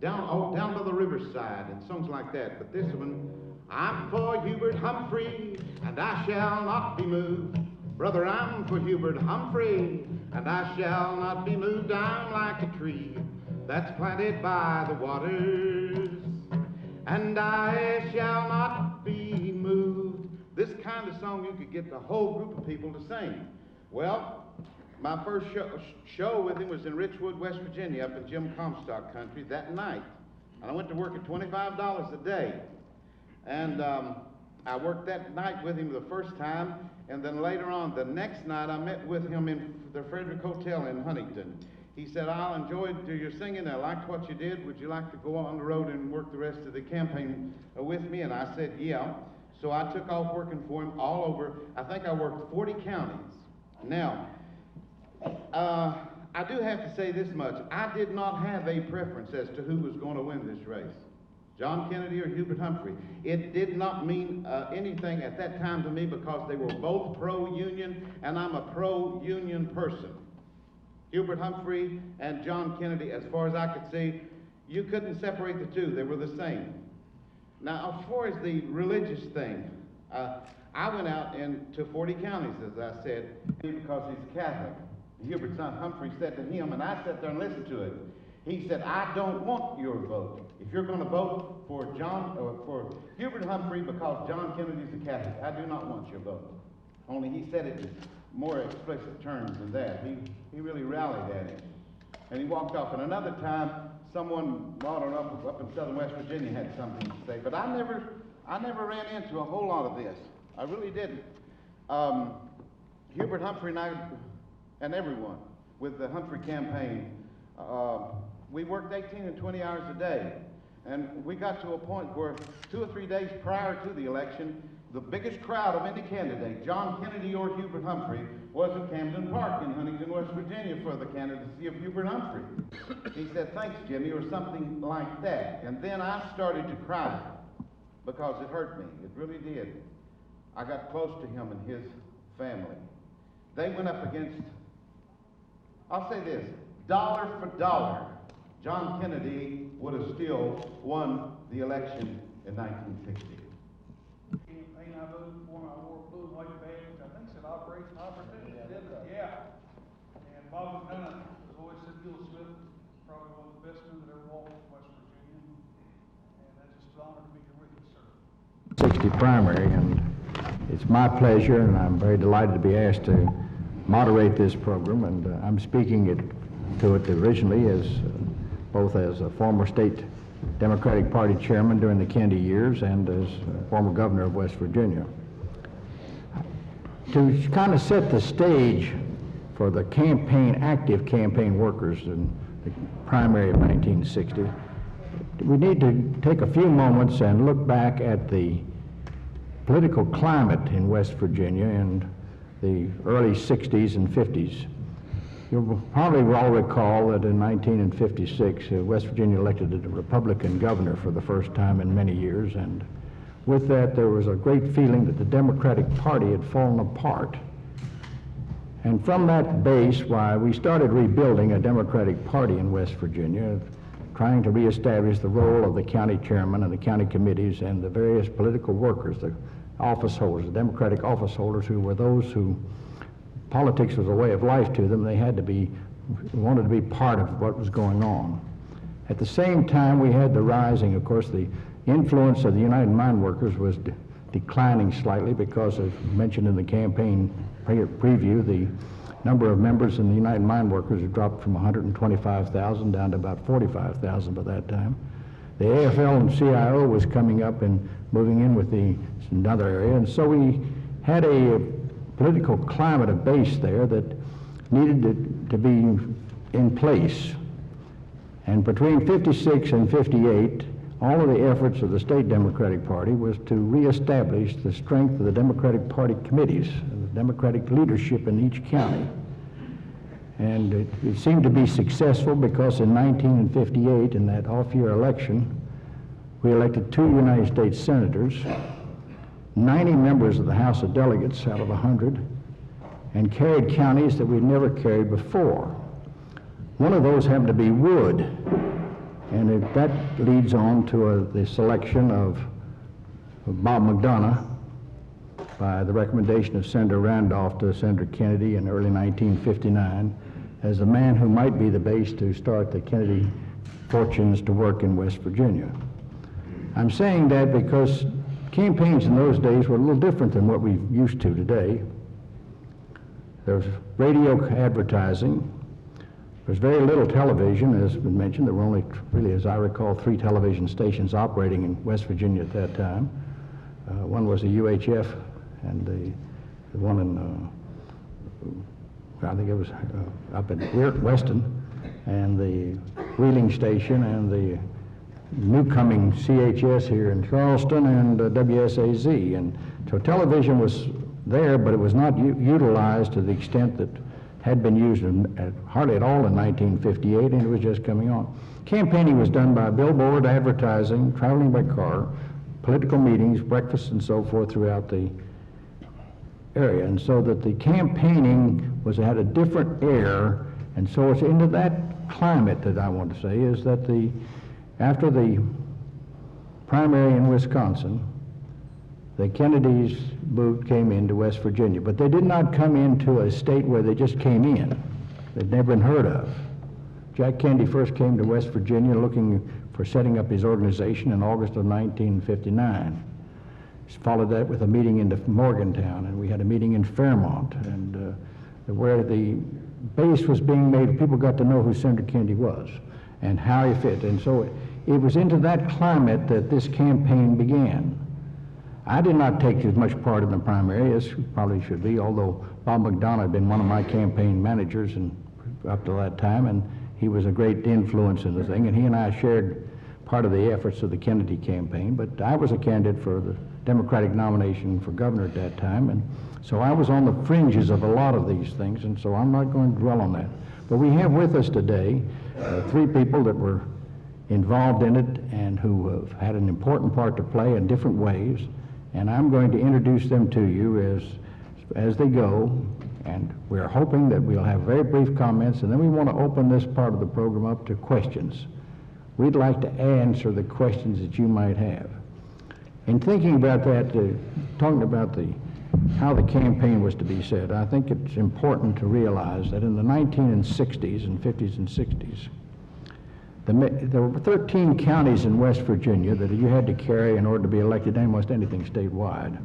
down by the riverside and songs like that. But this one, I'm for Hubert Humphrey, and I shall not be moved. Brother, I'm for Hubert Humphrey, and I shall not be moved. I'm like a tree that's planted by the waters, and I shall not be moved. This kind of song you could get the whole group of people to sing. Well, my first show with him was in Richwood, West Virginia, up in Jim Comstock country that night. And I went to work at $25 a day. And I worked that night with him the first time, and then later on, the next night, I met with him in the Frederick Hotel in Huntington. He said, I enjoyed your singing, I liked what you did. Would you like to go on the road and work the rest of the campaign with me? And I said, yeah. So I took off working for him all over. I think I worked 40 counties. Now, I do have to say this much. I did not have a preference as to who was going to win this race, John Kennedy or Hubert Humphrey. It did not mean anything at that time to me because they were both pro-union, and I'm a pro-union person. Hubert Humphrey and John Kennedy, as far as I could see, you couldn't separate the two. They were the same. Now, as far as the religious thing, I went out into 40 counties, as I said, because he's a Catholic. Hubert's son Humphrey said to him, and I sat there and listened to it. He said, I don't want your vote. If you're going to vote for for Hubert Humphrey because John Kennedy's a Catholic, I do not want your vote. Only he said it in more explicit terms than that. He really rallied at him. And he walked off. And another time, someone modern up in southern West Virginia had something to say. But I never ran into a whole lot of this. I really didn't. Hubert Humphrey and I, and everyone with the Humphrey campaign, we worked 18 and 20 hours a day. And we got to a point where 2 or 3 days prior to the election, the biggest crowd of any candidate, John Kennedy or Hubert Humphrey, was at Camden Park in Huntington, West Virginia for the candidacy of Hubert Humphrey. He said, thanks, Jimmy, or something like that. And then I started to cry because it hurt me. It really did. I got close to him and his family. They went up against, I'll say this, dollar for dollar, John Kennedy would have still won the election in 1960. Campaign I voted for, I wore a blue and white badge, which I think said Operation Opportunity, didn't it? Yeah. And Bob McDonough has always said Gil Smith was probably one of the best men that ever walked in West Virginia. And that's just an honor to be here with you, sir. 60 primary, and it's my pleasure, and I'm very delighted to be asked to moderate this program, and I'm speaking to it originally as both as a former state Democratic Party chairman during the Kennedy years and as former governor of West Virginia. To kind of set the stage for the active campaign workers in the primary of 1960, we need to take a few moments and look back at the political climate in West Virginia in the early 60s and 50s. You'll probably all recall that in 1956, West Virginia elected a Republican governor for the first time in many years, and with that there was a great feeling that the Democratic Party had fallen apart. And from that base, we started rebuilding a Democratic Party in West Virginia, trying to reestablish the role of the county chairman and the county committees and the various political workers, the office holders, the Democratic office holders, who were those who politics was a way of life to them. They wanted to be part of what was going on. At the same time, we had the rising, of course, the influence of the United Mine Workers was declining slightly because, as mentioned in the campaign preview, the number of members in the United Mine Workers had dropped from 125,000 down to about 45,000 by that time. The AFL and CIO was coming up and moving in with another area, and so we had a political climate, a base there that needed to be in place. And between 56 and 58, all of the efforts of the state Democratic Party was to reestablish the strength of the Democratic Party committees, the Democratic leadership in each county. And it seemed to be successful because in 1958, in that off-year election, we elected 2 United States senators, 90 members of the House of Delegates out of 100, and carried counties that we'd never carried before. One of those happened to be Wood. And that leads on to the selection of Bob McDonough by the recommendation of Senator Randolph to Senator Kennedy in early 1959 as the man who might be the base to start the Kennedy fortunes to work in West Virginia. I'm saying that because campaigns in those days were a little different than what we're used to today. There was radio advertising. There was very little television, as been mentioned. There were only, really, as I recall, 3 television stations operating in West Virginia at that time. One was the UHF, and the one in, I think it was up in Weston, and the Wheeling station, and the newcoming CHS here in Charleston, and WSAZ. And so television was there, but it was not utilized to the extent that had been used hardly at all in 1958, and it was just coming on. Campaigning was done by billboard advertising, traveling by car, political meetings, breakfasts, and so forth throughout the area. And so that the campaigning had a different air, and so it's into that climate that I want to say is that after the primary in Wisconsin, the Kennedys came into West Virginia, but they did not come into a state where they just came in. They'd never been heard of. Jack Kennedy first came to West Virginia looking for setting up his organization in August of 1959. He followed that with a meeting in Morgantown, and we had a meeting in Fairmont, and where the base was being made, people got to know who Senator Kennedy was and how he fit. And so it was into that climate that this campaign began. I did not take as much part in the primary as probably should be, although Bob McDonough had been one of my campaign managers up to that time, and he was a great influence in the thing, and he and I shared part of the efforts of the Kennedy campaign. But I was a candidate for the Democratic nomination for governor at that time, and so I was on the fringes of a lot of these things, and so I'm not going to dwell on that. But we have with us today 3 people that were involved in it and who have had an important part to play in different ways. And I'm going to introduce them to you as they go, and we're hoping that we'll have very brief comments, and then we want to open this part of the program up to questions. We'd like to answer the questions that you might have. In thinking about that, talking about how the campaign was to be said, I think it's important to realize that in the 1960s and 50s and 60s, there were 13 counties in West Virginia that you had to carry in order to be elected almost anything statewide.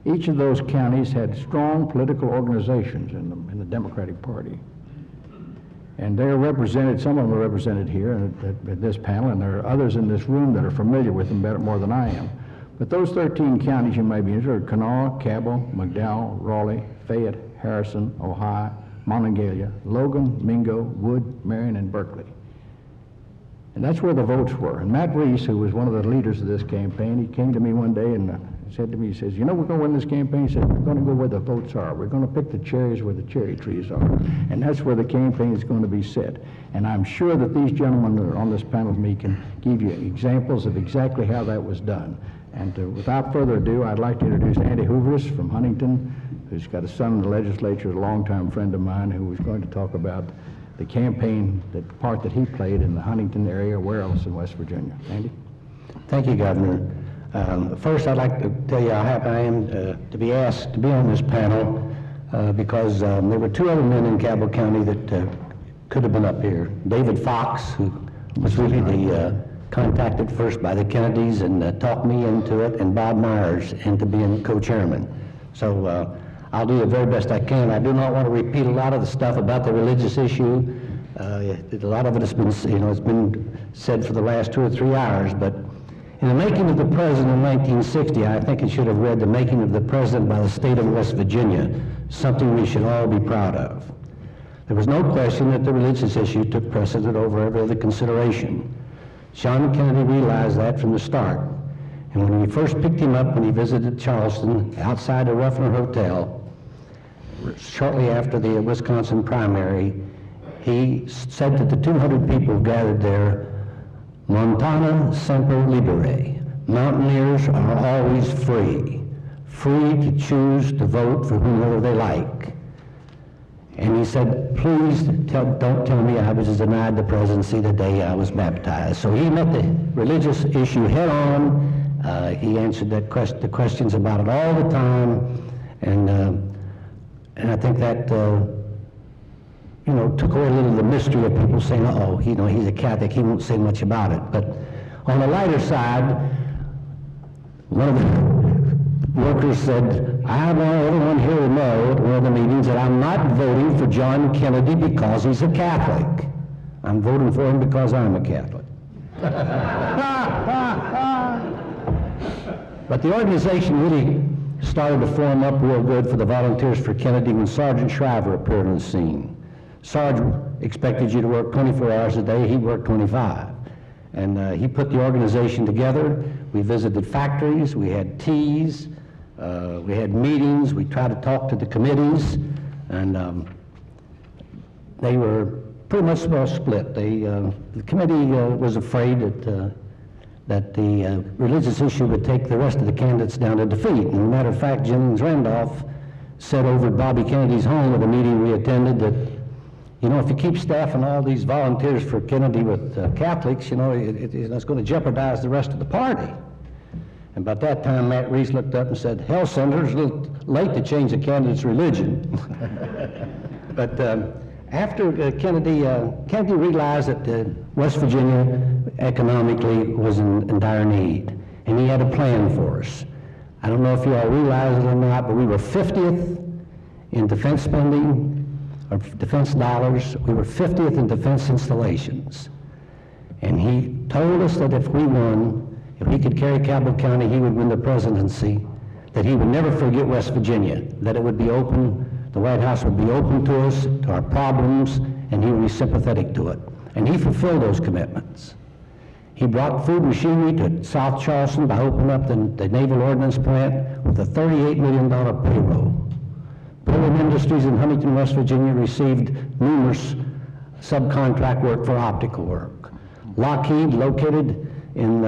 Each of those counties had strong political organizations in the Democratic Party. And they're represented, some of them are represented here at this panel, and there are others in this room that are familiar with them better, more than I am. But those 13 counties you may be interested in are Kanawha, Cabell, McDowell, Raleigh, Fayette, Harrison, Ojai, Monongalia, Logan, Mingo, Wood, Marion, and Berkeley. And that's where the votes were. And Matt Reese, who was one of the leaders of this campaign, he came to me one day and said to me, he says, you know, we're going to win this campaign. He said, we're going to go where the votes are. We're going to pick the cherries where the cherry trees are. And that's where the campaign is going to be set. And I'm sure that these gentlemen that are on this panel with me can give you examples of exactly how that was done. And without further ado, I'd like to introduce Andy Hooverus from Huntington, who's got a son in the legislature, a longtime friend of mine, who was going to talk about the campaign, the part that he played in the Huntington area, where else in West Virginia. Andy? Thank you, Governor. First, I'd like to tell you how happy I am to be asked to be on this panel because there were 2 other men in Cabell County that could have been up here. David Fox, who was really the contacted first by the Kennedys and talked me into it, and Bob Myers into being co-chairman. So I'll do the very best I can. I do not want to repeat a lot of the stuff about the religious issue. A lot of it has been, it's been said for the last 2 or 3 hours, but in the making of the president in 1960, I think it should have read The Making of the President by the State of West Virginia, something we should all be proud of. There was no question that the religious issue took precedent over every other consideration. John Kennedy realized that from the start. And when we first picked him up when he visited Charleston outside the Ruffner Hotel, shortly after the Wisconsin primary, he said to the 200 people gathered there, Montana semper libere. Mountaineers are always free to choose to vote for whomever they like. And he said, please don't tell me I was denied the presidency the day I was baptized. So he met the religious issue head on. He answered the questions about it all the time. And I think that, took away a little of the mystery of people saying, uh-oh, he's a Catholic, he won't say much about it. But on the lighter side, one of the workers said, I want everyone here to know at one of the meetings that I'm not voting for John Kennedy because he's a Catholic. I'm voting for him because I'm a Catholic. But the organization really started to form up real good for the Volunteers for Kennedy when Sergeant Shriver appeared on the scene. Sarge expected you to work 24 hours a day. He worked 25. And he put the organization together. We visited factories. We had teas. We had meetings. We tried to talk to the committees. And they were pretty much well split. The committee was afraid that the religious issue would take the rest of the candidates down to defeat. And as a matter of fact, Jennings Randolph said over at Bobby Kennedy's home at a meeting we attended that, if you keep staffing all these volunteers for Kennedy with Catholics, it's going to jeopardize the rest of the party. And about that time, Matt Reese looked up and said, hell, Senator, it's a little late to change the candidate's religion. But after Kennedy realized that West Virginia economically was in dire need, and he had a plan for us. I don't know if you all realize it or not, but we were 50th in defense spending, or defense dollars. We were 50th in defense installations. And he told us that if we won, if he could carry Cabell County, he would win the presidency, that he would never forget West Virginia, that it would be open, the White House would be open to us, to our problems, and he would be sympathetic to it. And he fulfilled those commitments. He brought food machinery to South Charleston by opening up the Naval Ordnance Plant with a $38 million payroll. Pullman Industries in Huntington, West Virginia received numerous subcontract work for optical work. Lockheed, located in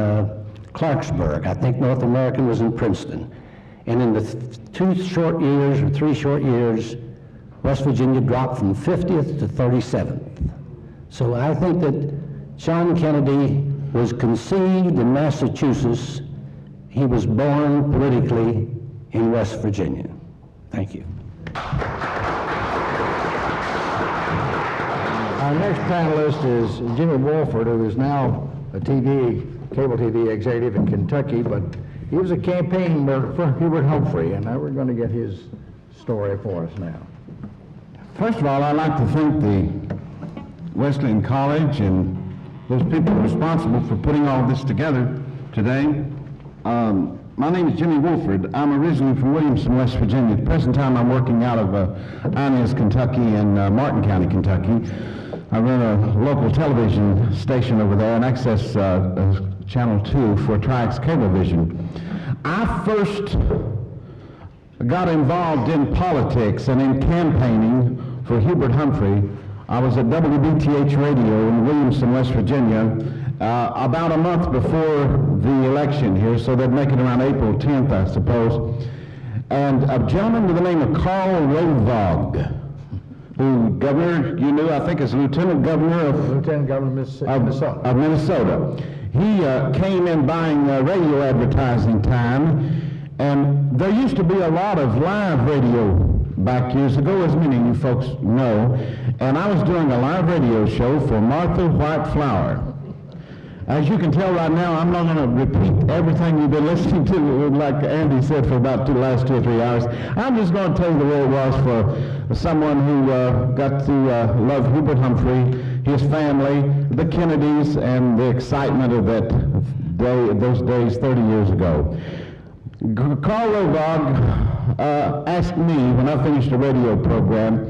Clarksburg, I think North American was in Princeton. And in the 3 short years, West Virginia dropped from 50th to 37th. So I think that John Kennedy was conceived in Massachusetts. He was born politically in West Virginia. Thank you. Our next panelist is Jimmy Wolford, who is now a cable TV executive in Kentucky, but he was a campaign worker for Hubert Humphrey, and now we're going to get his story for us now. First of all, I'd like to thank the Wesleyan College and those people responsible for putting all this together today. My name is Jimmy Wolford. I'm originally from Williamson, West Virginia. At the present time, I'm working out of Inez, Kentucky, and Martin County, Kentucky. I run a local television station over there and access Channel 2 for Triax Cablevision. I first got involved in politics and in campaigning for Hubert Humphrey. I was at WBTH Radio in Williamson, West Virginia, about a month before the election here, so that'd make it around April 10th, I suppose. And a gentleman with the name of Carl Rovog, who Governor, you knew, I think, is Lieutenant Governor of Minnesota. He came in buying radio advertising time, and there used to be a lot of live radio back years ago, as many of you folks know, and I was doing a live radio show for Martha White Flower. As you can tell right now, I'm not going to repeat everything you've been listening to, like Andy said, for about the last 2 or 3 hours. I'm just going to tell you the way it was for someone who got to love Hubert Humphrey, his family, the Kennedys, and the excitement of that day, those days 30 years ago. Carl Rovog asked me, when I finished a radio program,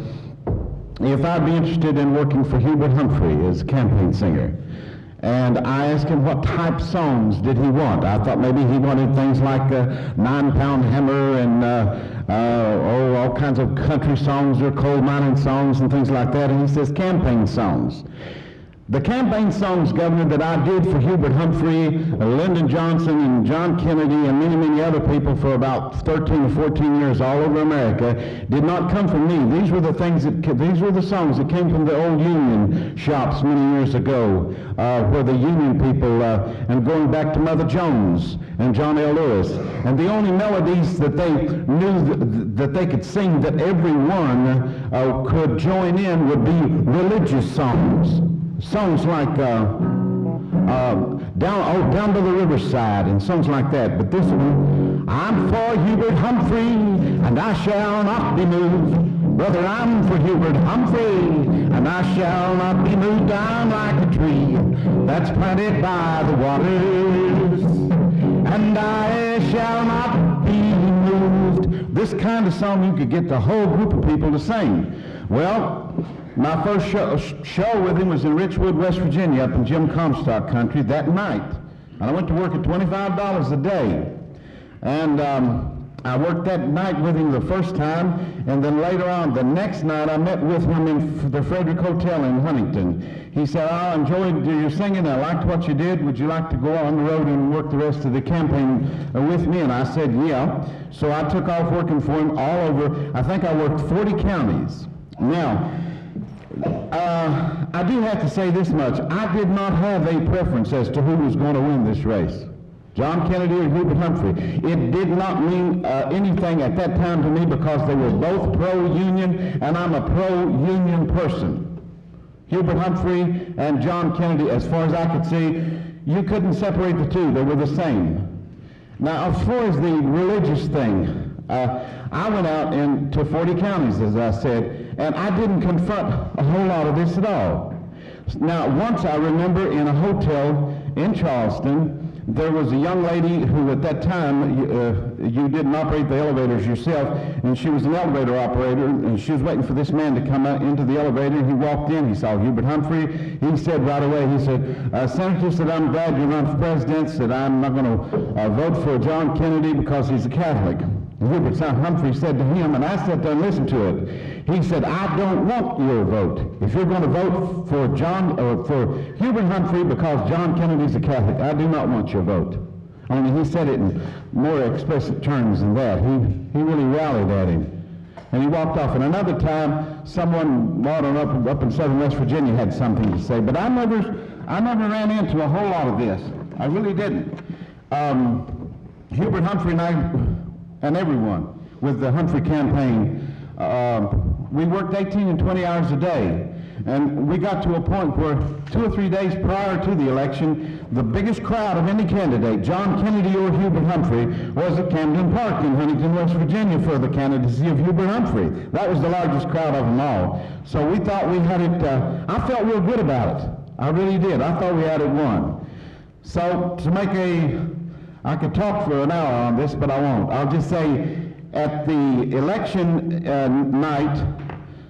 if I'd be interested in working for Hubert Humphrey as a campaign singer. And I asked him what type songs did he want. I thought maybe he wanted things like 9-Pound Hammer and all kinds of country songs or coal mining songs and things like that. And he says campaign songs. The campaign songs, Governor, that I did for Hubert Humphrey, Lyndon Johnson, and John Kennedy, and many, many other people for about 13 or 14 years all over America, did not come from me. These were the songs that came from the old union shops many years ago, where the union people, and going back to Mother Jones and John L. Lewis. And the only melodies that they knew that they could sing that everyone could join in would be religious songs. Songs like down by the riverside and songs like that. But this one, I'm for Hubert Humphrey, and I shall not be moved. Brother, I'm for Hubert Humphrey, and I shall not be moved. I'm like a tree that's planted by the waters, and I shall not be moved. This kind of song you could get the whole group of people to sing. Well, my first show with him was in Richwood, West Virginia, up in Jim Comstock country that night. And I went to work at $25 a day. And I worked that night with him the first time, and then later on, the next night, I met with him in the Frederick Hotel in Huntington. He said, I enjoyed your singing, I liked what you did. Would you like to go on the road and work the rest of the campaign with me? And I said, yeah. So I took off working for him all over. I think I worked 40 counties. Now, I do have to say this much. I did not have a preference as to who was going to win this race, John Kennedy or Hubert Humphrey. It did not mean anything at that time to me because they were both pro-union, and I'm a pro-union person. Hubert Humphrey and John Kennedy, as far as I could see, you couldn't separate the two. They were the same. Now, as far as the religious thing, I went out into 40 counties, as I said, and I didn't confront a whole lot of this at all. Now, once I remember in a hotel in Charleston, there was a young lady who at that time, you didn't operate the elevators yourself, and she was an elevator operator, and she was waiting for this man to come out into the elevator. He walked in, he saw Hubert Humphrey. He said right away, he said, Senator, said, I'm glad you run for president, said, I'm not going to vote for John Kennedy because he's a Catholic. Hubert Humphrey said to him, and I sat there and listened to it, he said, I don't want your vote. If you're going to vote for for Hubert Humphrey because John Kennedy's a Catholic, I do not want your vote. Only he said it in more explicit terms than that. He really rallied at him. And he walked off. And another time, someone up in southern West Virginia had something to say. But I never ran into a whole lot of this. I really didn't. Hubert Humphrey and everyone with the Humphrey campaign, we worked 18 and 20 hours a day. And we got to a point where 2 or 3 days prior to the election, the biggest crowd of any candidate, John Kennedy or Hubert Humphrey, was at Camden Park in Huntington, West Virginia for the candidacy of Hubert Humphrey. That was the largest crowd of them all. So we thought we had it, I felt real good about it. I really did. I thought we had it won. So to I could talk for an hour on this, but I won't. I'll just say at the election night,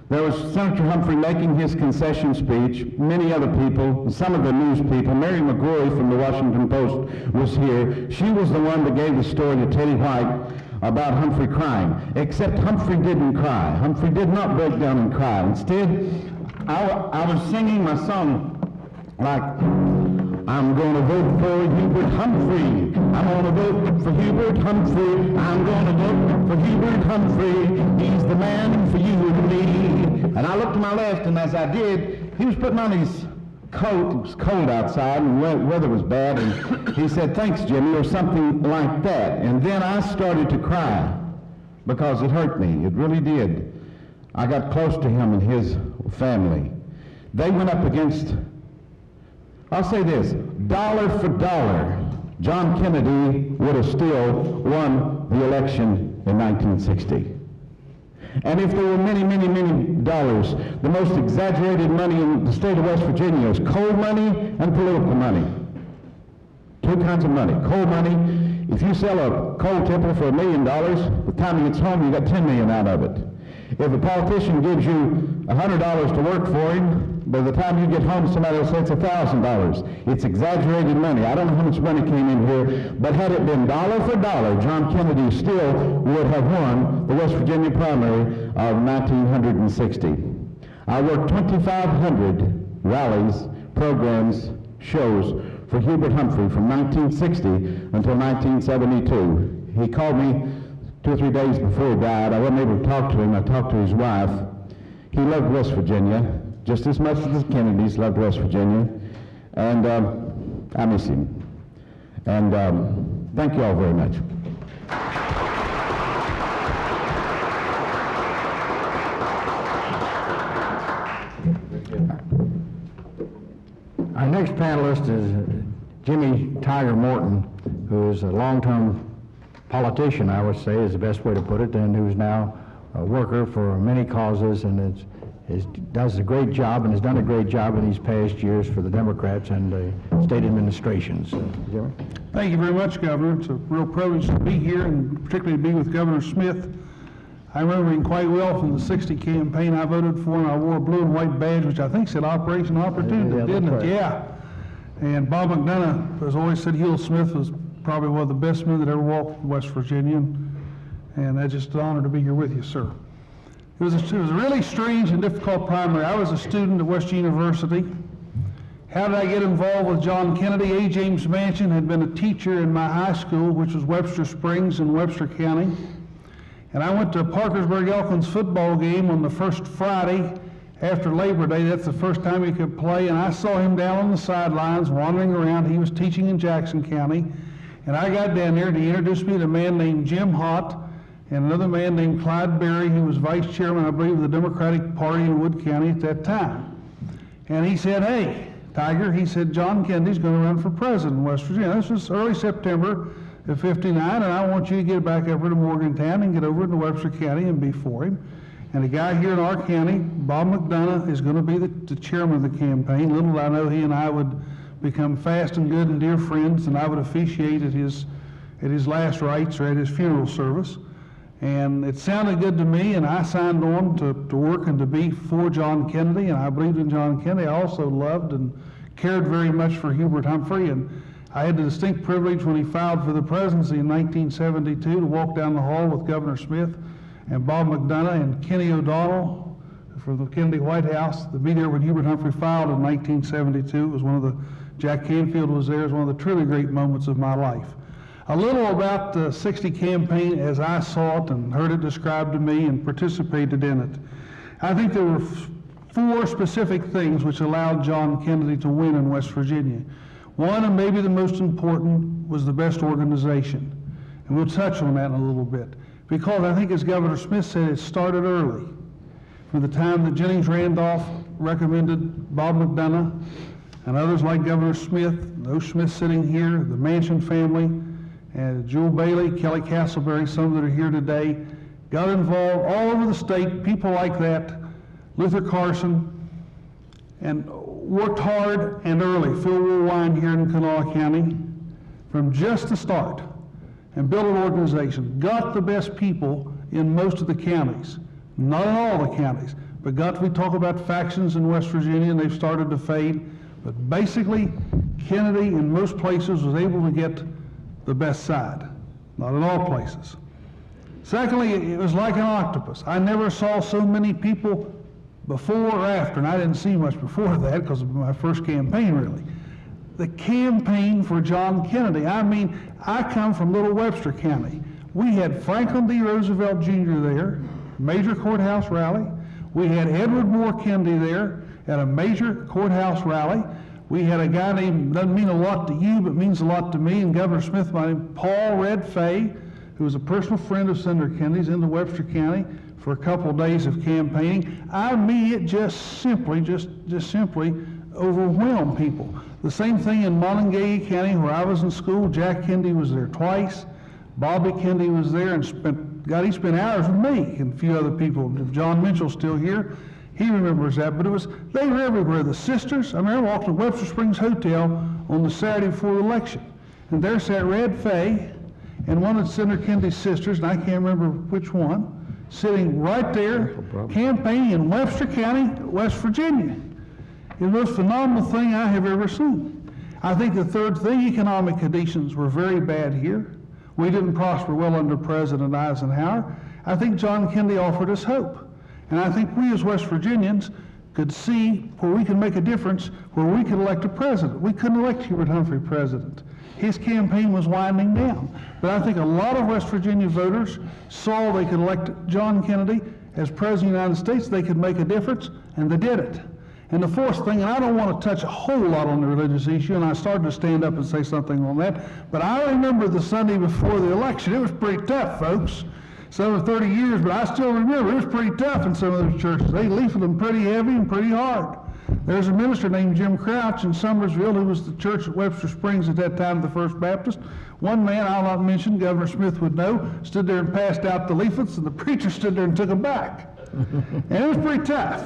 there was Senator Humphrey making his concession speech, many other people, some of the news people. Mary McGrory from the Washington Post was here. She was the one that gave the story to Teddy White about Humphrey crying, except Humphrey didn't cry. Humphrey did not break down and cry. Instead, I was singing my song like, I'm going to vote for Hubert Humphrey. I'm going to vote for Hubert Humphrey. I'm going to vote for Hubert Humphrey. He's the man for you and me. And I looked to my left, and as I did, he was putting on his coat. It was cold outside, and the weather was bad. And he said, thanks, Jimmy, or something like that. And then I started to cry because it hurt me. It really did. I got close to him and his family. They went up against, I'll say this, dollar for dollar, John Kennedy would have still won the election in 1960. And if there were many, many, many dollars, the most exaggerated money in the state of West Virginia is coal money and political money. Two kinds of money. Coal money, if you sell a coal tipple for $1 million, by the time he gets home, you got $10 million out of it. If a politician gives you $100 to work for him, by the time you get home, somebody else says it's $1,000. It's exaggerated money. I don't know how much money came in here, but had it been dollar for dollar, John Kennedy still would have won the West Virginia primary of 1960. I worked 2,500 rallies programs, shows for Hubert Humphrey from 1960 until 1972. He called me 2 or 3 days before he died. I wasn't able to talk to him. I talked to his wife. He loved West Virginia just as much as the Kennedys loved West Virginia, and I miss him. And thank you all very much. Our next panelist is Jimmy Tiger Morton, who is a long-term politician, I would say, is the best way to put it, and who's now a worker for many causes, and does a great job and has done a great job in these past years for the Democrats and the state administrations. Jimmy? Thank you very much, Governor. It's a real privilege to be here, and particularly to be with Governor Smith. I remember him quite well from the '60 campaign. I voted for him. I wore a blue and white badge, which I think said Operation Opportunity, didn't it? Yeah. And Bob McDonough has always said Hill Smith was probably one of the best men that ever walked in West Virginia, and it's just an honor to be here with you, sir. It was a really strange and difficult primary. I was a student at West University. How did I get involved with John Kennedy? A. James Manchin had been a teacher in my high school, which was Webster Springs in Webster County. And I went to Parkersburg Elkins football game on the first Friday after Labor Day. That's the first time he could play. And I saw him down on the sidelines wandering around. He was teaching in Jackson County. And I got down there and he introduced me to a man named Jim Hott and another man named Clyde Berry, who was vice chairman, I believe, of the Democratic Party in Wood County at that time. And he said, "Hey, Tiger," he said, "John Kennedy's going to run for president in West Virginia." This was early September of '59, and I want you to get back over to Morgantown and get over into Webster County and be for him. And a guy here in our county, Bob McDonough, is going to be the chairman of the campaign. Little did I know he and I would become fast and good and dear friends, and I would officiate at his last rites or at his funeral service. And it sounded good to me, and I signed on to work and to be for John Kennedy, and I believed in John Kennedy. I also loved and cared very much for Hubert Humphrey, and I had the distinct privilege when he filed for the presidency in 1972 to walk down the hall with Governor Smith and Bob McDonough and Kenny O'Donnell from the Kennedy White House to be there when Hubert Humphrey filed in 1972. It was one of the, Jack Canfield was there. It was one of the truly great moments of my life. A little about the '60 campaign as I saw it and heard it described to me and participated in it. I think there were 4 specific things which allowed John Kennedy to win in West Virginia. One, and maybe the most important, was the best organization. And we'll touch on that in a little bit. Because I think, as Governor Smith said, it started early. From the time that Jennings Randolph recommended Bob McDonough and others like Governor Smith, those Smiths sitting here, the Manchin family, and Jewel Bailey, Kelly Castleberry, some that are here today, got involved all over the state, people like that, Luther Carson, and worked hard and early. Phil Woolwine here in Kanawha County, from just the start, and built an organization, got the best people in most of the counties, not in all the counties, but we talk about factions in West Virginia, and they've started to fade, but basically, Kennedy in most places was able to get the best side, not in all places. Secondly, it was like an octopus. I never saw so many people before or after, and I didn't see much before that because of my first campaign, really. The campaign for John Kennedy. I mean, I come from Little Webster County. We had Franklin D. Roosevelt Jr. there, major courthouse rally. We had Edward Moore Kennedy there at a major courthouse rally. We had a guy named, doesn't mean a lot to you, but means a lot to me, and Governor Smith, by name Paul Red Fay, who was a personal friend of Senator Kennedy's in the Webster County for a couple of days of campaigning. I mean, it just simply overwhelmed people. The same thing in Monongalia County, where I was in school. Jack Kennedy was there twice. Bobby Kennedy was there and he spent hours with me and a few other people. If John Mitchell's still here, he remembers that, but they were everywhere. The sisters, I remember walking to Webster Springs Hotel on the Saturday before the election, and there sat Red Fay and one of Senator Kennedy's sisters, and I can't remember which one, sitting right there, campaigning in Webster County, West Virginia. It was the most phenomenal thing I have ever seen. I think the third thing, economic conditions were very bad here. We didn't prosper well under President Eisenhower. I think John Kennedy offered us hope. And I think we as West Virginians could see where we could make a difference, where we could elect a president. We couldn't elect Hubert Humphrey president. His campaign was winding down. But I think a lot of West Virginia voters saw they could elect John Kennedy as President of the United States, they could make a difference, and they did it. And the fourth thing, and I don't want to touch a whole lot on the religious issue, and I started to stand up and say something on that, but I remember the Sunday before the election. It was pretty tough, folks. It's over 30 years, but I still remember it was pretty tough in some of those churches. They leafed them pretty heavy and pretty hard. There's a minister named Jim Crouch in Summersville, who was the church at Webster Springs at that time, the First Baptist. One man, I'll not mention, Governor Smith would know, stood there and passed out the leaflets, and the preacher stood there and took them back. And it was pretty tough.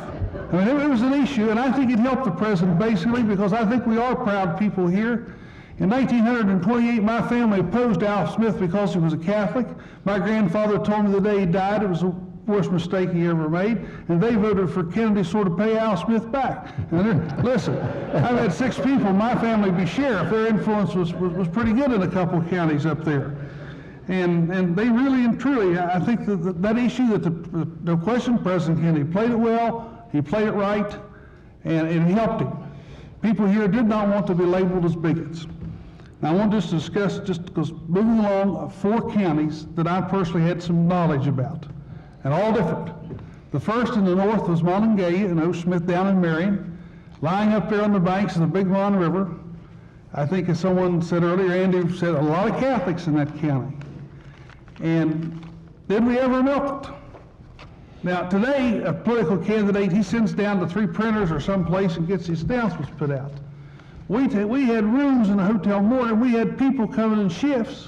I mean, it was an issue, and I think it helped the president basically because I think we are proud people here. In 1928, my family opposed Al Smith because he was a Catholic. My grandfather told me the day he died it was the worst mistake he ever made, and they voted for Kennedy sort of pay Al Smith back. And listen, I've had 6 people in my family be sheriff. Their influence was pretty good in a couple of counties up there. And they really and truly, I think that issue, no question, President Kennedy played it well, he played it right, and it helped him. People here did not want to be labeled as bigots. Now I want to discuss, just because moving along, 4 counties that I personally had some knowledge about, and all different. The first in the north was Monongahela and O. Smith down in Marion, lying up there on the banks of the Big Mon River. I think as someone said earlier, Andy said, a lot of Catholics in that county. And did we ever milk it? Now today, a political candidate, he sends down to 3 printers or someplace and gets his announcements put out. We had rooms in the hotel morning. We had people coming in shifts,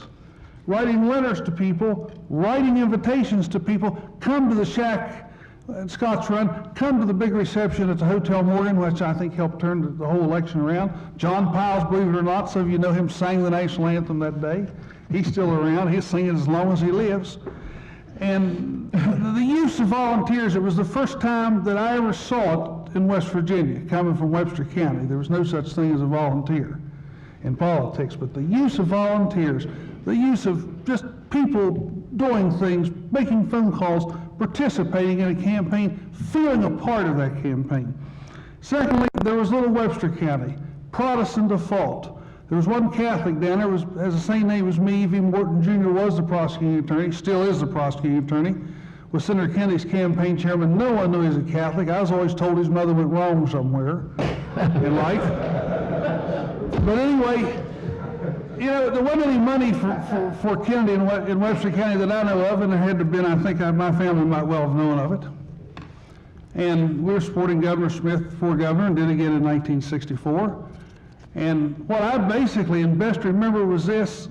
writing letters to people, writing invitations to people, come to the shack at Scott's Run, come to the big reception at the Hotel Morgan, which I think helped turn the whole election around. John Piles, believe it or not, some of you know him, sang the national anthem that day. He's still around. He's singing as long as he lives. And the use of volunteers, it was the first time that I ever saw it in West Virginia, coming from Webster County. There was no such thing as a volunteer in politics, but the use of volunteers, the use of just people doing things, making phone calls, participating in a campaign, feeling a part of that campaign. Secondly, there was Little Webster County, Protestant default. There was one Catholic down there, has the same name as me. E.V. Morton Jr. was the prosecuting attorney, still is the prosecuting attorney, was Senator Kennedy's campaign chairman. No one knew he was a Catholic. I was always told his mother went wrong somewhere in life. But anyway, you know, there wasn't any money for Kennedy in Webster County that I know of, and there had to have been, I think my family might well have known of it. And we were supporting Governor Smith for governor and did again in 1964. And what I basically and best remember was this: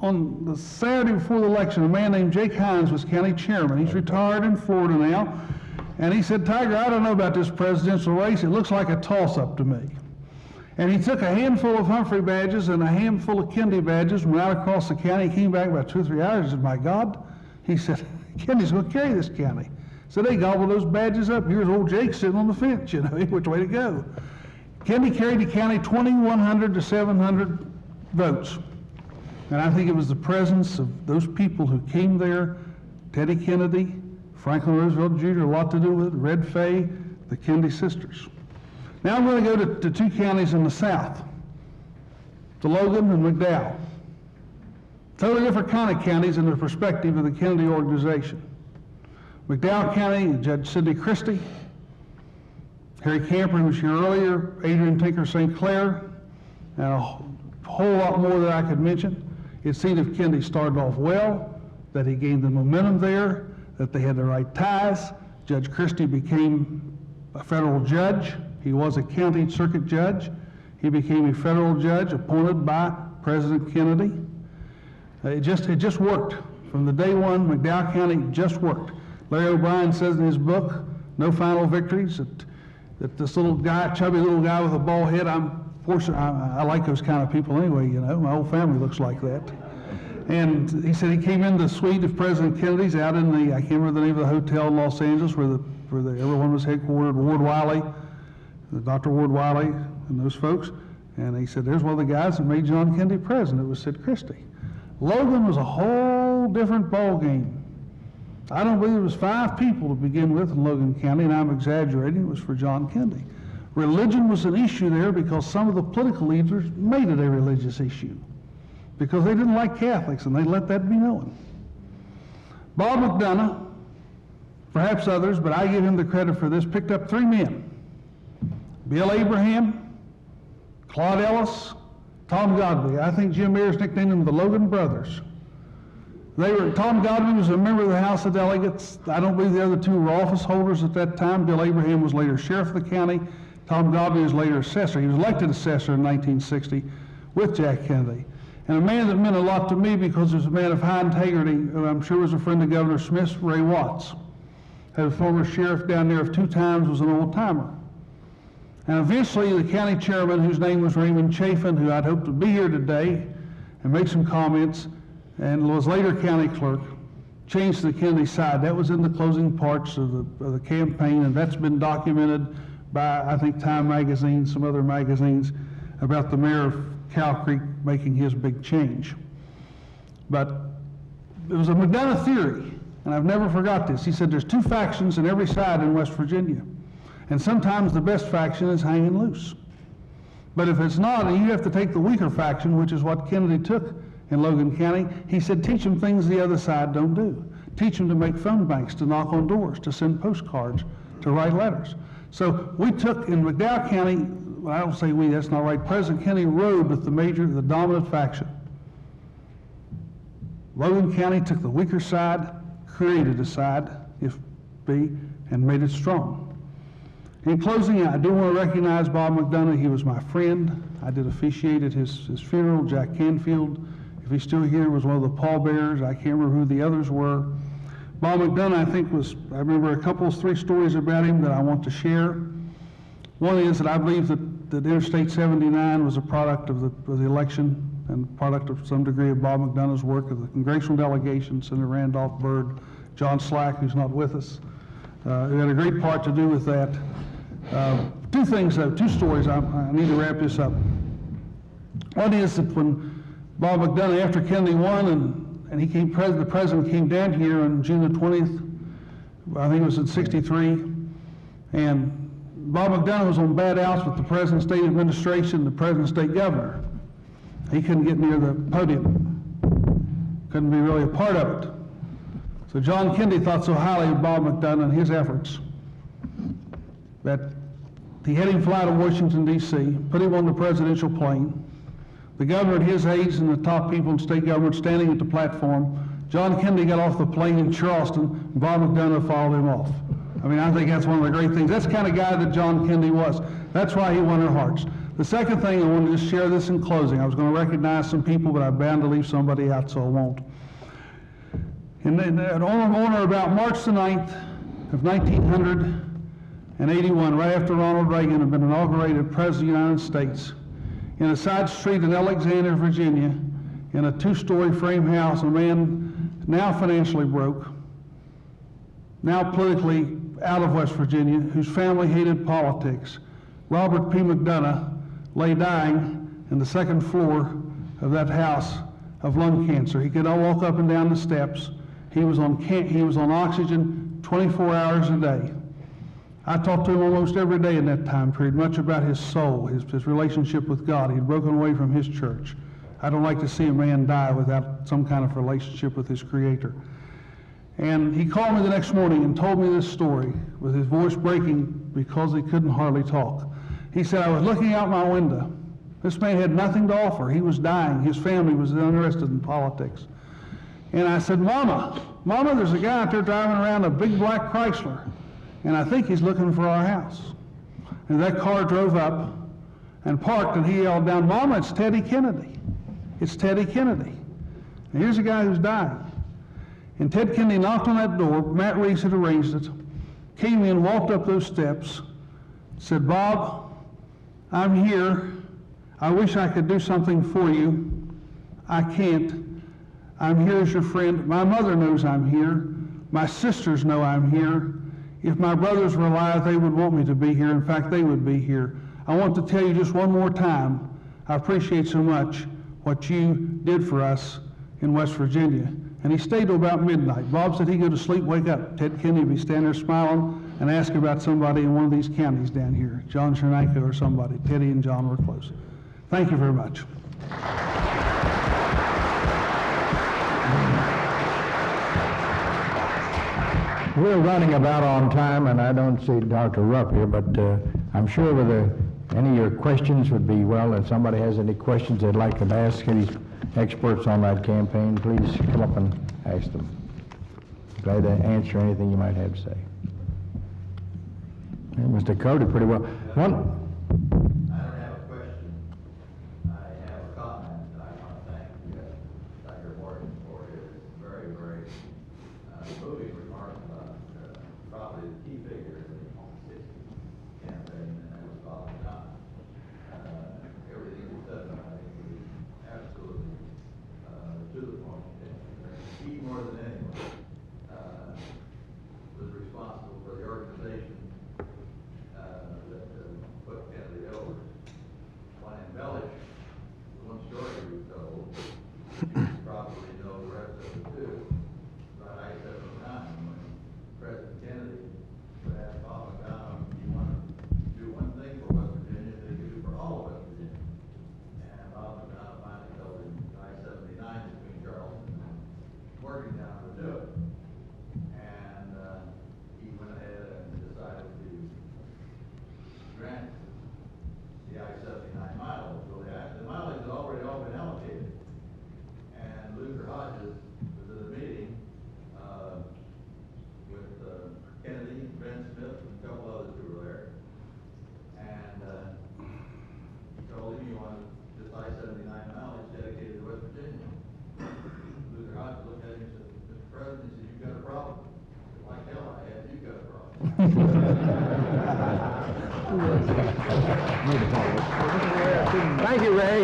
on the Saturday before the election, a man named Jake Hines was county chairman. He's retired in Florida now. And he said, Tiger, I don't know about this presidential race. It looks like a toss-up to me. And he took a handful of Humphrey badges and a handful of Kennedy badges, went out across the county. He came back about 2 or 3 hours and said, my God, he said, Kennedy's going to carry this county. So they gobbled those badges up. Here's old Jake sitting on the fence, you know, which way to go. Kennedy carried the county 2,100 to 700 votes. And I think it was the presence of those people who came there, Teddy Kennedy, Franklin Roosevelt Jr., a lot to do with it, Red Fay, the Kennedy sisters. Now I'm going to go to 2 counties in the south, to Logan and McDowell. Totally different kind of counties in the perspective of the Kennedy organization. McDowell County, Judge Sidney Christie, Harry Camper, who was here earlier, Adrian Tinker St. Clair, and a whole lot more that I could mention. It seemed if Kennedy started off well, that he gained the momentum there, that they had the right ties. Judge Christie became a federal judge. He was a county circuit judge. He became a federal judge appointed by President Kennedy. It just worked. From the day one, McDowell County just worked. Larry O'Brien says in his book, No Final Victories, that this little guy, chubby little guy with a bald head, I like those kind of people anyway, you know. My whole family looks like that. And he said he came in the suite of President Kennedy's out in the, I can't remember the name of the hotel in Los Angeles where everyone was headquartered, Ward Wiley, Dr. Ward Wiley and those folks. And he said, there's one of the guys that made John Kennedy president. It was Sid Christie. Logan was a whole different ball game. I don't believe it was 5 people to begin with in Logan County, and I'm exaggerating, it was for John Kennedy. Religion was an issue there because some of the political leaders made it a religious issue because they didn't like Catholics, and they let that be known. Bob McDonough, perhaps others, but I give him the credit for this, picked up 3 men. Bill Abraham, Claude Ellis, Tom Godby. I think Jim Ayers nicknamed them the Logan Brothers. Tom Godby was a member of the House of Delegates. I don't believe the other 2 were office holders at that time. Bill Abraham was later sheriff of the county. Tom Godby was later assessor. He was elected assessor in 1960 with Jack Kennedy. And a man that meant a lot to me because he was a man of high integrity, who I'm sure was a friend of Governor Smith's, Ray Watts. Had a former sheriff down there of 2 times, was an old-timer. And eventually the county chairman, whose name was Raymond Chafin, who I'd hoped to be here today and make some comments, and was later county clerk, changed to the Kennedy side. That was in the closing parts of the campaign, and that's been documented by, I think, Time magazine, some other magazines, about the mayor of Cow Creek making his big change. But it was a McDonough theory, and I've never forgot this. He said there's 2 factions in every side in West Virginia, and sometimes the best faction is hanging loose. But if it's not, and you have to take the weaker faction, which is what Kennedy took in Logan County, he said, teach them things the other side don't do. Teach them to make phone banks, to knock on doors, to send postcards, to write letters. So we took, in McDowell County, well, I don't say we, that's not right, President Kennedy rode with the dominant faction. Logan County took the weaker side, created a side, if be, and made it strong. In closing, I do want to recognize Bob McDonough. He was my friend. I did officiate at his funeral. Jack Canfield, if he's still here, was one of the pallbearers. I can't remember who the others were. Bob McDonough, I think, I remember 3 stories about him that I want to share. One is that I believe that Interstate 79 was a product of the election and product of some degree of Bob McDonough's work of the congressional delegation, Senator Randolph Byrd, John Slack, who's not with us, who had a great part to do with that. 2 things, though, 2 stories. I need to wrap this up. One is that when Bob McDonough, after Kennedy won, and the president came down here on June the 20th, I think it was in '63, and Bob McDonough was on bad outs with the president's state administration, the president's state governor. He couldn't get near the podium, couldn't be really a part of it. So John Kennedy thought so highly of Bob McDonough and his efforts that he had him fly to Washington, D.C., put him on the presidential plane. The governor and his aides and the top people in state government standing at the platform. John Kennedy got off the plane in Charleston, and Bob McDonough followed him off. I mean, I think that's one of the great things. That's the kind of guy that John Kennedy was. That's why he won our hearts. The second thing, I wanted to just share this in closing. I was going to recognize some people, but I'm bound to leave somebody out, so I won't. On or about March the 9th of 1981, right after Ronald Reagan had been inaugurated President of the United States, in a side street in Alexandria, Virginia, in a 2-story frame house, a man now financially broke, now politically out of West Virginia, whose family hated politics, Robert P. McDonough, lay dying in the 2nd floor of that house of lung cancer. He could not walk up and down the steps. He was on oxygen 24 hours a day. I talked to him almost every day in that time period, much about his soul, his relationship with God. He'd broken away from his church. I don't like to see a man die without some kind of relationship with his Creator. And he called me the next morning and told me this story with his voice breaking because he couldn't hardly talk. He said, I was looking out my window. This man had nothing to offer. He was dying. His family was uninterested in politics. And I said, Mama, there's a guy out there driving around a big black Chrysler, and I think he's looking for our house. And that car drove up and parked, and he yelled down, Mama, it's Teddy Kennedy. It's Teddy Kennedy. And here's a guy who's dying. And Ted Kennedy knocked on that door. Matt Reese had arranged it. Came in, walked up those steps, said, Bob, I'm here. I wish I could do something for you. I can't. I'm here as your friend. My mother knows I'm here. My sisters know I'm here. If my brothers were alive, they would want me to be here. In fact, they would be here. I want to tell you just one more time, I appreciate so much what you did for us in West Virginia. And he stayed till about midnight. Bob said he'd go to sleep, wake up. Ted Kennedy would be standing there smiling and ask about somebody in one of these counties down here, John Chernanko or somebody. Teddy and John were close. Thank you very much. We're running about on time, and I don't see Dr. Rupp here, but I'm sure with any of your questions would be, well, if somebody has any questions they'd like to ask these experts on that campaign, please come up and ask them. Glad to answer anything you might have to say. And Mr. Cody, pretty well. One. I don't have a question. I have a comment that I want to thank Dr. Morgan for his very, very moving remarks about probably the key figure in the 60 campaign, and that was Bob McDonough. Everything he said, I think, was absolutely to the point. He, more than anyone, was responsible for the organization that put Kennedy over. Want to embellish one story we told, you probably know the rest of it too, about I-79, when President Kennedy would ask Bob McDonough, do you want to do one thing for West Virginia that he could do for all of West Virginia? And Bob McDonough finally told him I-79 between Charleston and Morgantown would do it. And he went ahead and decided to grant the I-79 mileage. Well, the mileage had already all been allocated. And Luther Hodges was at a meeting with Kennedy, Ben Smith, and a couple others who were there. And he told him he wanted this I-79 mileage dedicated to West Virginia. Luther Hodges looked at him and said, Mr. President, he said, you've got a problem. He said, like hell I have, you've got a problem. Thank you, Ray.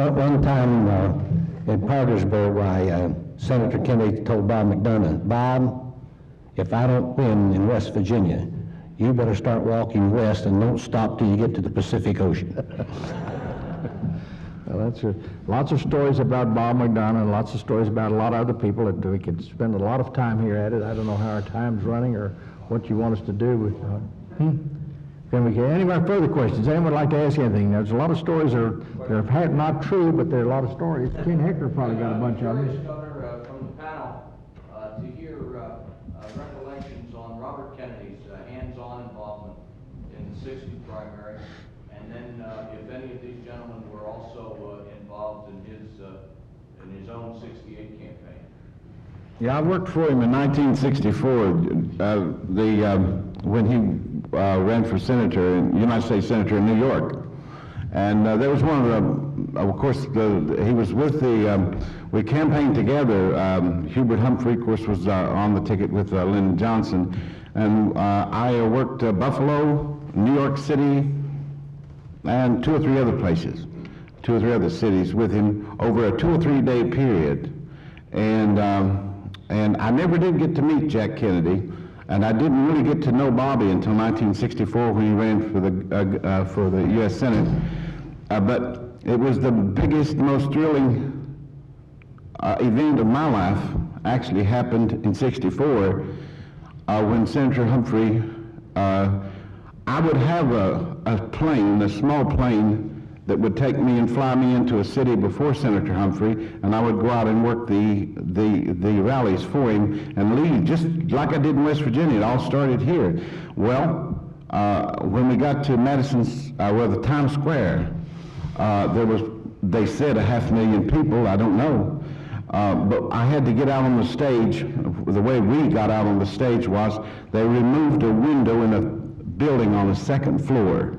One time in Parkersburg, why Senator Kennedy told Bob McDonough, Bob, if I don't win in West Virginia, you better start walking west and don't stop till you get to the Pacific Ocean. Well, that's lots of stories about Bob McDonough and lots of stories about a lot of other people that we could spend a lot of time here at it. I don't know how our time's running or what you want us to do. Can we get any more further questions? Anyone would like to ask anything? There's a lot of stories that are not true, but there are a lot of stories. Ken Hecker probably got a bunch of them. Governor, from the panel to hear recollections on Robert Kennedy's hands-on involvement in the 60 primary, and then if any of these gentlemen were also involved in his own 68 campaign. Yeah, I worked for him in 1964, when he ran for senator, United States Senator in New York. And there was one of course, he was with we campaigned together. Hubert Humphrey, of course, was on the ticket with Lyndon Johnson. And I worked Buffalo, New York City, and 2 or 3 other places, 2 or 3 other cities with him over a 2 or 3 day period. And I never did get to meet Jack Kennedy, and I didn't really get to know Bobby until 1964 when he ran for the U.S. Senate. But it was the biggest, most thrilling event of my life. Actually happened in '64 when Senator Humphrey. I would have a plane, a small plane, that would take me and fly me into a city before Senator Humphrey, and I would go out and work the rallies for him and lead, just like I did in West Virginia. It all started here. Well, when we got to Madison's, the Times Square, there was, they said, 500,000 people. I don't know. But I had to get out on the stage. The way we got out on the stage was they removed a window in a building on the 2nd floor.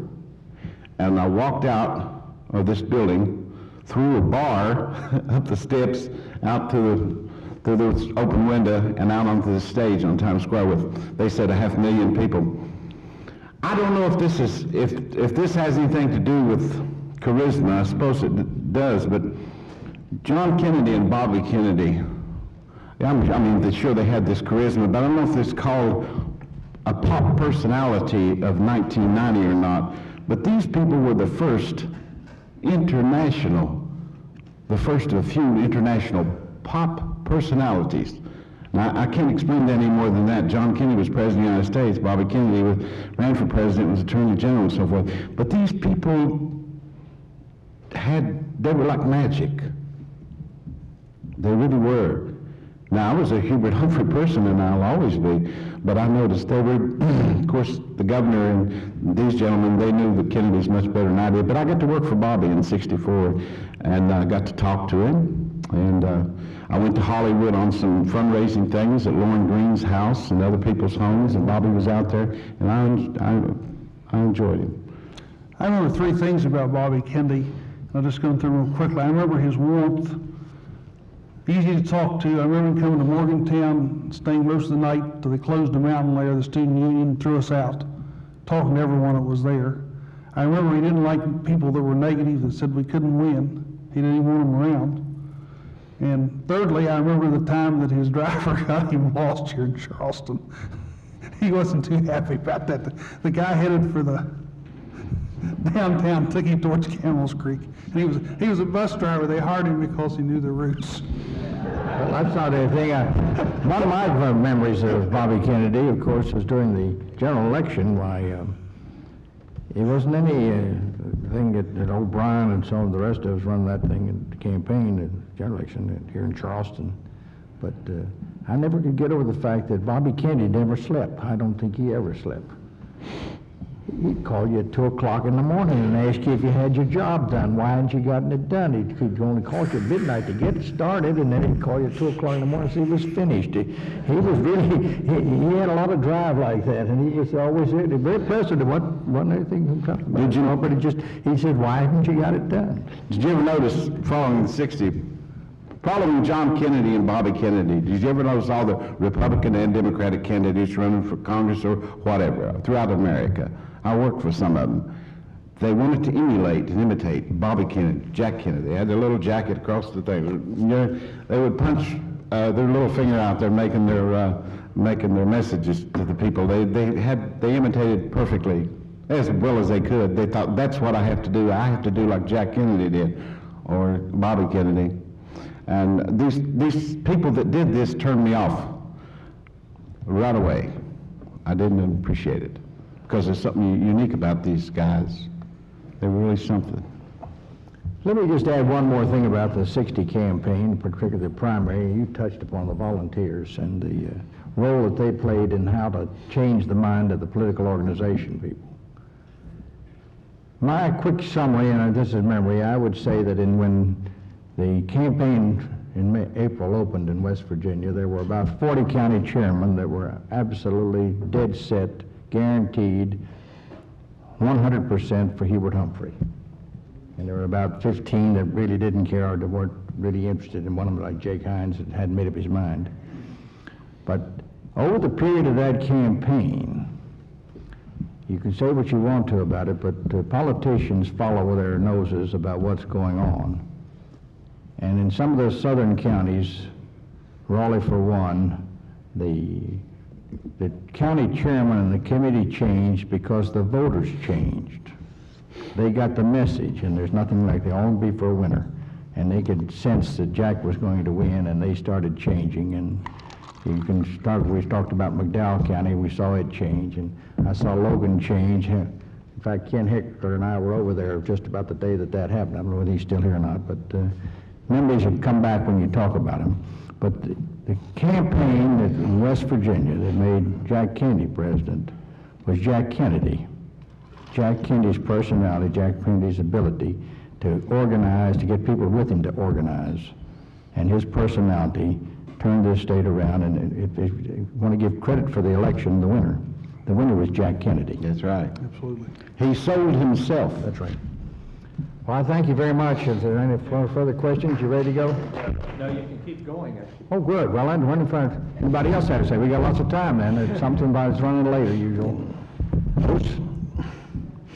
And I walked out of this building, through a bar, up the steps, out to the open window, and out onto the stage on Times Square with, they said, 500,000 people. I don't know if this is, if this has anything to do with charisma. I suppose it does, but John Kennedy and Bobby Kennedy, I mean, sure they had this charisma, but I don't know if it's called a pop personality of 1990 or not, but these people were the first international the first of a few international pop personalities. Now, I can't explain that any more than that. John Kennedy was President of the United States. Bobby Kennedy ran for President, was Attorney General, and so forth. But these people they were like magic. They really were. Now, I was a Hubert Humphrey person, and I'll always be, but I noticed they were, of course, the governor and these gentlemen, they knew the Kennedys much better than I did, but I got to work for Bobby in '64, and I got to talk to him, and I went to Hollywood on some fundraising things at Lauren Green's house and other people's homes, and Bobby was out there, and I enjoyed him. I remember three things about Bobby Kennedy. I'll just go through them real quickly. I remember his warmth, easy to talk to. I remember him coming to Morgantown, staying most of the night till they closed the mountain layer, the student union threw us out, talking to everyone that was there. I remember he didn't like people that were negative, that said we couldn't win. He didn't even want them around. And thirdly, I remember the time that his driver got him lost here in Charleston. He wasn't too happy about that. The guy headed for the downtown took him towards Camel's Creek. And he was a bus driver. They hired him because he knew the routes. Well, that's not anything. One of my memories of Bobby Kennedy, of course, was during the general election. Why, it wasn't any thing that O'Brien and some of the rest of us run that thing in the campaign, the general election here in Charleston. But I never could get over the fact that Bobby Kennedy never slept. I don't think he ever slept. He'd call you at 2 o'clock in the morning and ask you if you had your job done. Why hadn't you gotten it done? He'd only call you at midnight to get it started, and then he'd call you at 2 o'clock in the morning to see it was finished. He was really, he had a lot of drive like that, and he was always very pleasant. It wasn't anything from talking about. Did you know? But he said, why haven't you got it done? Did you ever notice, following the '60s, following John Kennedy and Bobby Kennedy, did you ever notice all the Republican and Democratic candidates running for Congress or whatever throughout America? I worked for some of them. They wanted to emulate and imitate Bobby Kennedy, Jack Kennedy. They had their little jacket across the thing. You know, they would punch their little finger out there, making their messages to the people. They imitated perfectly, as well as they could. They thought, that's what I have to do. I have to do like Jack Kennedy did, or Bobby Kennedy. And these people that did this turned me off right away. I didn't appreciate it, because there's something unique about these guys. They were really something. Let me just add one more thing about the '60 campaign, particularly the primary. You touched upon the volunteers and the role that they played in how to change the mind of the political organization people. My quick summary, and this is memory, I would say that when the campaign in April opened in West Virginia, there were about 40 county chairmen that were absolutely dead set, guaranteed 100% for Hubert Humphrey. And there were about 15 that really didn't care or that weren't really interested in one of them, like Jake Hines, that hadn't made up his mind. But over the period of that campaign, you can say what you want to about it, but politicians follow their noses about what's going on. And in some of the southern counties, Raleigh for one, the county chairman and the committee changed because the voters changed. They got the message, and there's nothing like they all be for a winner. And they could sense that Jack was going to win, and they started changing. And you can start, we talked about McDowell County, we saw it change, and I saw Logan change. In fact, Ken Hickler and I were over there just about the day that happened. I don't know whether he's still here or not, but memories have come back when you talk about him. But the campaign in West Virginia that made Jack Kennedy president was Jack Kennedy. Jack Kennedy's personality, Jack Kennedy's ability to organize, to get people with him to organize, and his personality turned this state around. And if you want to give credit for the election, the winner was Jack Kennedy. That's right. Absolutely. He sold himself. That's right. Well, I thank you very much. Is there any further questions? You ready to go? No, you can keep going. Oh, good. Well, I'm wondering if anybody else had to say. We got lots of time then. It's something about it's running later, usual. Bruce?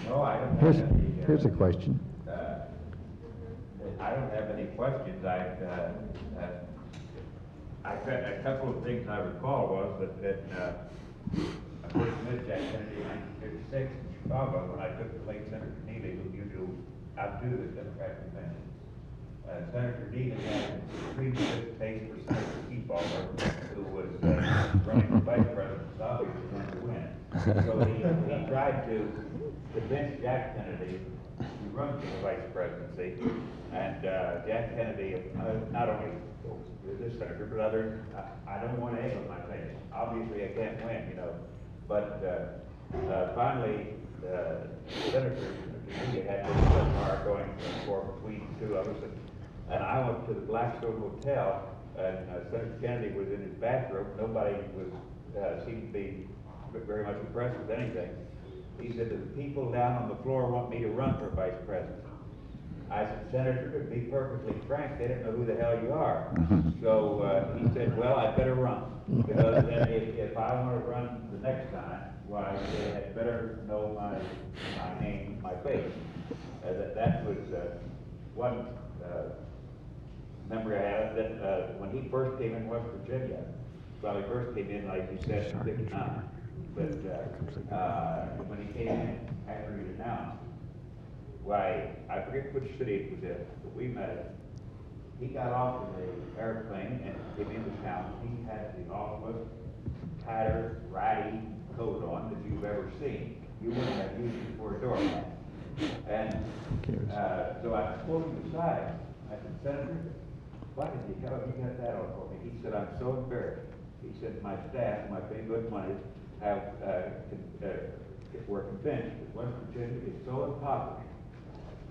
No, I don't have any. Here's a question. I don't have any questions. I've got a couple of things I recall was that I first met Jack Kennedy in 1956 in Chicago when I took the late Senator Neely, who used to outdo the Democratic convention. Senator Dean had previous taste for Senator Kefauver, who was running for vice president, obviously going to win. So he tried to convince Jack Kennedy to run for the vice presidency, and Jack Kennedy, not only this senator, but others, I don't want egg on my face. Obviously, I can't win, you know. But finally, Senator Kennedy had this car going for between the two of us, and I went to the Blackstone Hotel, and Senator Kennedy was in his bathroom. Nobody was seemed to be very much impressed with anything. He said, "The people down on the floor want me to run for vice president." I said, "Senator, to be perfectly frank, they don't know who the hell you are." So he said, "Well, I better run, because then if I want to run the next time, why, they had better know my name, my face." That was one memory I have, that when he first came in West Virginia, well, he first came in, like you said, in '59, but when he came in after he announced, why, I forget which city it was in, but we met him. He got off of the airplane and came into town. He had the awfulest, tighter, ratty coat on that you've ever seen. You wouldn't have used it for a doormat. And so I pulled him aside. I said, "Senator, why did you got that on for me?" He said, "I'm so embarrassed." He said, "My staff, my pay good money, were convinced that West Virginia is so impoverished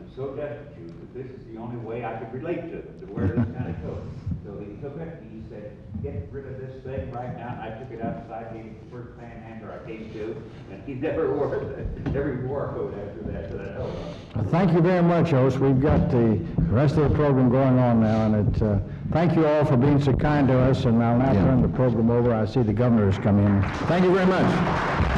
and so destitute that this is the only way I could relate to them, to wear this kind of coat." So he took it, he said, "Get rid of this thing right now." I took it outside, gave him the first panhandler I came to, and he never wore it. Every wore a coat after that I know of. Thank you very much, host. We've got the rest of the program going on now, and thank you all for being so kind to us, and I'll now turn the program over. I see the governor has come in. Thank you very much.